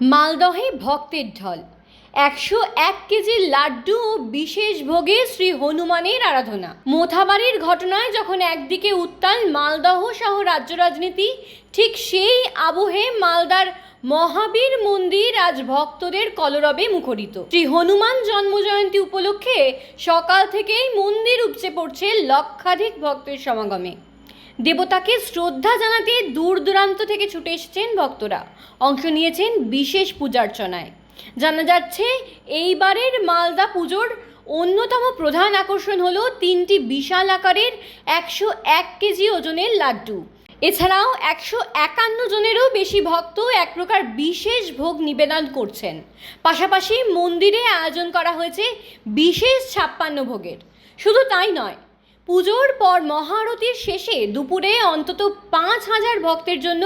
মালদহে ভক্তের ঢল 101 কেজির লাড্ডু ও বিশেষ ভোগে শ্রী হনুমানের আরাধনা। মোথাবাড়ির ঘটনায় যখন একদিকে উত্তাল মালদহ সহ রাজ্য রাজনীতি, ঠিক সেই আবহে মালদার মহাবীর মন্দির আজ ভক্তদের কলরবে মুখরিত। শ্রী হনুমান জন্মজয়ন্তী উপলক্ষে সকাল থেকেই মন্দির উপচে পড়ছে লক্ষাধিক ভক্তের সমাগমে। দেবতাকে শ্রদ্ধা জানাতে দূর দূরান্ত থেকে ছুটে এসেছেন ভক্তরা, অংশ নিয়েছেন বিশেষ পূজার্চনায়। জানা যাচ্ছে এইবারের মালদা পুজোর অন্যতম প্রধান আকর্ষণ হলো 3টি বিশাল আকারের 101 কেজি ওজনের লাড্ডু। এছাড়াও 151 জনেরও বেশি ভক্ত এক প্রকার বিশেষ ভোগ নিবেদন করছেন। পাশাপাশি মন্দিরে আয়োজন করা হয়েছে বিশেষ 56 ভোগের। শুধু তাই নয়, পুজোর পর মহাআরতির শেষে দুপুরে অন্তত 5000 ভক্তের জন্য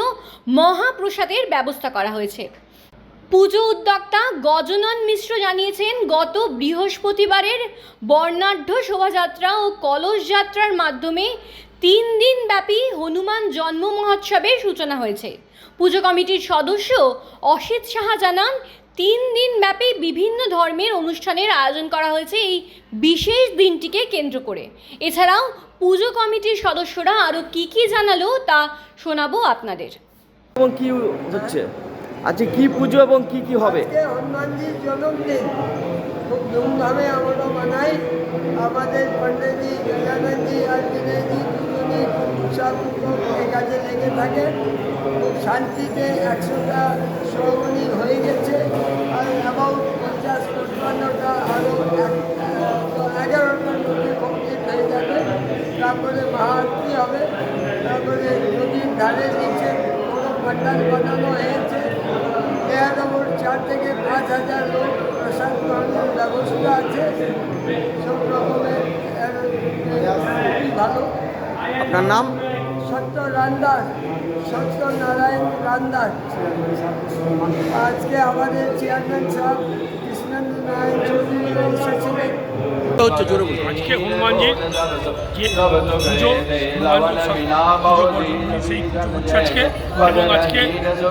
মহাপ্রসাদের ব্যবস্থা করা হয়েছে। পুজো উদ্যোক্তা গজনন মিশ্র জানিয়েছেন, গত বৃহস্পতিবারের বর্ণাঢ্য শোভাযাত্রা ও কলস যাত্রার মাধ্যমে 3 দিন ব্যাপী হনুমান জন্ম মহোৎসবের সূচনা হয়েছে। পুজো কমিটির সদস্য অসিত সাহা জানান, 3 দিন ব্যাপী বিভিন্ন ধর্মের অনুষ্ঠানের আয়োজন করা হয়েছে এই বিশেষ দিনটিকে কেন্দ্র করে। এছাড়াও পুজো কমিটির সদস্যরা আরও কি জানালো তা শোনাবো আপনাদের। এবং কি হচ্ছে আজকে, কি পুজো এবং কি হবে? হনুমানজির জন্মদিন খুব ধুমধামে আমরা মানাই। আমাদের পণ্ডিতজি, গজাননজি আর বিনয়জি দুজনেই খুব উৎসাহপূর্বক এই কাজে লেগে থাকে। খুব শান্তিতে 100টা শ্রমণী হয়ে গেছে, আর অ্যাবাউট 50-55টা আরও 11টার মধ্যে কমপ্লিট হয়ে যাবে। তারপরে মহাআরতি হবে। তারপরে নদীর ধারে নিচে কোনো পান্ডাল বানানো হয়েছে। 4 থেকে 5000 লোক প্রসাদ গ্রহণের ব্যবস্থা আছে। সব রকমের ভালো। আপনার নাম? সত্যনারায়ণ রান্দার। আজকে আমাদের চেয়ারম্যান সাহেব কৃষ্ণেন্দ্র নারায়ণ চৌধুরী এসেছিলেন। আজকে হনুমানজির যে পুজো, সেই পুজো হচ্ছে আজকে। এবং আজকে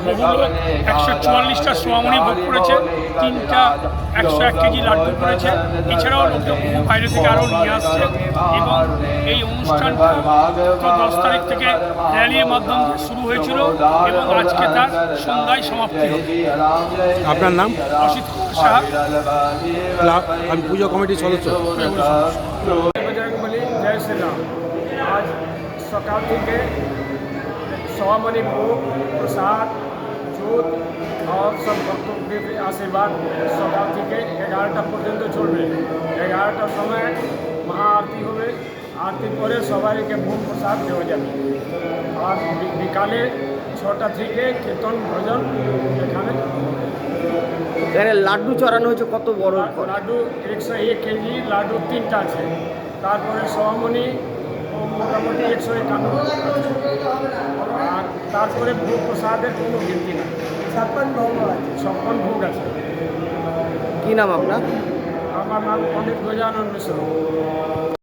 বহু লোক 144টা সোয়ামণি ভোগ করেছে, 3টা 101 কেজি লাড্ডু করেছে। এছাড়াও লোকজন বহু বাইরে থেকে আরও নিয়ে আসছে। এবং এই অনুষ্ঠানটা 10 তারিখ থেকে র্যালির মাধ্যমে শুরু হয়েছিল এবং আজকে তার সন্ধ্যায় সমাপ্তি হবে। আপনার নাম? অসিত সাহা, আমি পুজো কমিটির সদস্য। বজরংবলী, জয় শ্রীরাম। আজ সকাল থেকে সোয়ামণি ভোগ, প্রসাদ, জুত और सब भक्तों के आशीर्वाद সকাল থেকে 11টা পর্যন্ত চলবে। 11টার সময় মহাআরতি হবে। আরতির পরে সবাইকে ভোগ প্রসাদ দেওয়া যাবে। আর বিকালে 6টা থেকে কীর্তন ভজন এখানে। এখানে লাড্ডু চড়ানো হয়েছে, কত বড় লাড্ডু? 101 কেজি লাড্ডু 3টা আছে। তারপরে সোয়ামণি মোটামুটি 151। আর তারপরে ভোগ প্রসাদের কোনো গিনতি না। 56 ভোগ আছে। 56 ভোগ আছে। কি নাম আপনার? আমার নাম পণ্ডিত গজানন মিশ্র।